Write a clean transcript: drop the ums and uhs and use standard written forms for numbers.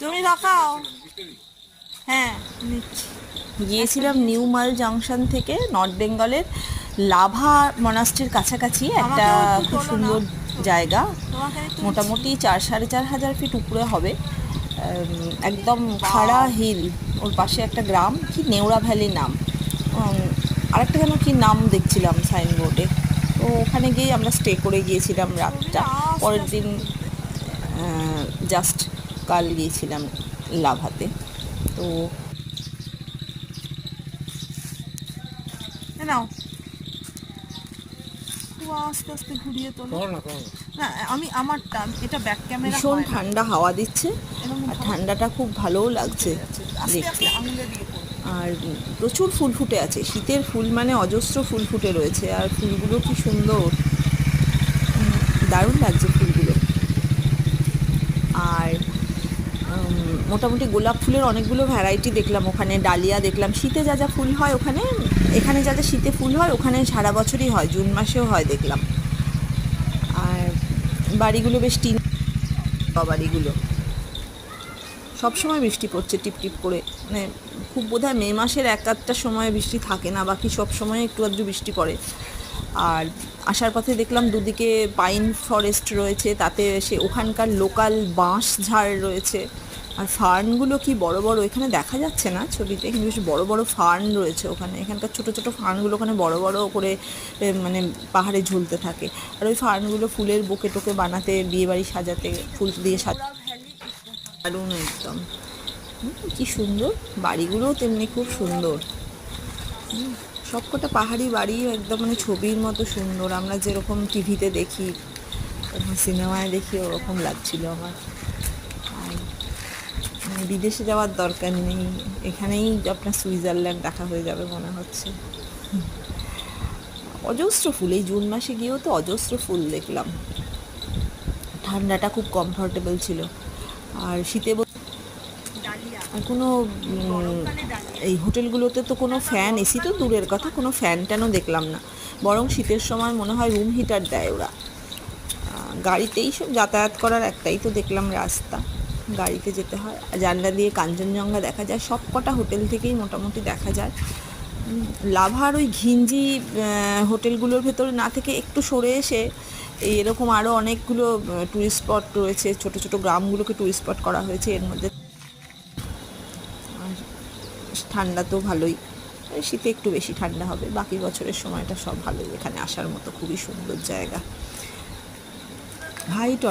তুমি দেখাও। হ্যাঁ নিচ্ছি। গিয়েছিলাম নিউ মাল জাংশন থেকে নর্থ বেঙ্গলের লাভা মনাস্ট্রির কাছাকাছি একটা আমাকেও একটু খুব তোলো না। সুন্দর জায়গা। তোমাকে আমি তুলছি। মোটামুটি 4-4.5 হাজার ফিট উপরে হবে। একদম খাড়া হিল, ওর পাশে একটা গ্রাম, কি নেওড়া ভ্যালি নাম। আরেকটা যেন কি নাম দেখছিলাম সাইনবোর্ডে। তো ওখানে গিয়েই আমরা স্টে করে গিয়েছিলাম রাতটা। ছবিটা আস্তে পরের আস্তে দিন তুলতে। জাস্ট কাল গিয়েছিলাম লাভাতে। তো এ নাও, খুব আস্তে আস্তে ঘুরিয়ে তোলো না। আমি আমারটা, এটা ব্যাক ক্যামেরা ভীষণ হয় না। ঠান্ডা হাওয়া দিচ্ছে, এরকম আর ভাবে ঠান্ডাটা খুব ভালোও লাগছে আস্তে দেখতে। আস্তে আঙুলে দিয়ে করো। আর প্রচুর ফুল ফুটে আছে, শীতের ফুল মানে অজস্র ফুল ফুটে রয়েছে, আর ফুলগুলো কি সুন্দর, দারুণ লাগছে ফুলগুলো। আর মোটামুটি গোলাপ ফুলের অনেকগুলো ভ্যারাইটি দেখলাম ওখানে, ডালিয়া দেখলাম। শীতে যা যা ফুল হয় ওখানে, এখানে যা যা শীতে ফুল হয় ওখানে সারা বছরই হয়, জুন মাসেও হয় দেখলাম। আর বাড়িগুলো বেশ টিন বাড়িগুলো, সবসময় বৃষ্টি পড়ছে টিপ টিপ করে, মানে খুব বোধহয় মে মাসের এক আধটা সময় বৃষ্টি থাকে না, বাকি সব সময় একটু আধটু বৃষ্টি পড়ে। আর আসার পথে দেখলাম দুদিকে পাইন ফরেস্ট রয়েছে, তাতে সে ওখানকার লোকাল বাঁশ ঝাড় রয়েছে। আর ফার্নগুলো কি বড় বড়, এখানে দেখা যাচ্ছে না ছবিতে, কিন্তু বেশ বড় বড় ফার্ন রয়েছে ওখানে। এখানকার ছোট ছোট ফার্নগুলো ওখানে বড় বড় করে মানে পাহাড়ে ঝুলতে থাকে। আর ওই ফার্নগুলো ফুলের বুকে টোকে বানাতে, বিয়েবাড়ি সাজাতে ফুল দিয়ে দারুণ একদম। কি সুন্দর, বাড়িগুলোও তেমনি খুব সুন্দর। সবকটা পাহাড়ি বাড়ি একদম মানে ছবির মতো সুন্দর, আমরা যেরকম টিভিতে দেখি, সিনেমায় দেখি, ওরকম লাগছিল আমার। আর মানে বিদেশে যাওয়ার দরকার নেই, এখানেই আপনার সুইজারল্যান্ড দেখা হয়ে যাবে মনে হচ্ছে। অজস্র ফুল, এই জুন মাসে গিয়েও তো অজস্র ফুল দেখলাম। ঠান্ডাটা খুব কমফর্টেবল ছিল। আর শীতে আর কোনো এই হোটেলগুলোতে তো কোনো ফ্যান, এসি তো দূরের কথা, কোনো ফ্যান ট্যানও দেখলাম না। বরং শীতের সময় মনে হয় রুম হিটার দেয় ওরা। গাড়িতেই সব যাতায়াত করার একটাই তো দেখলাম রাস্তা, গাড়িতে যেতে হয়। জানলা দিয়ে কাঞ্চনজঙ্ঘা দেখা যায়, সব কটা হোটেল থেকেই মোটামুটি দেখা যায়। লাভার ওই ঘিঞ্জি হোটেলগুলোর ভেতরে না থেকে একটু সরে এসে এই এরকম আরও অনেকগুলো টুরিস্ট স্পট রয়েছে, ছোট ছোট গ্রামগুলোকে টুরিস্ট স্পট করা হয়েছে এর মধ্যে। আর ঠান্ডা তো ভালোই, শীতে একটু বেশি ঠান্ডা হবে, বাকি বছরের সময়টা সব ভালোই। এখানে আসার মতো খুবই সুন্দর জায়গা। হাইট অনেক।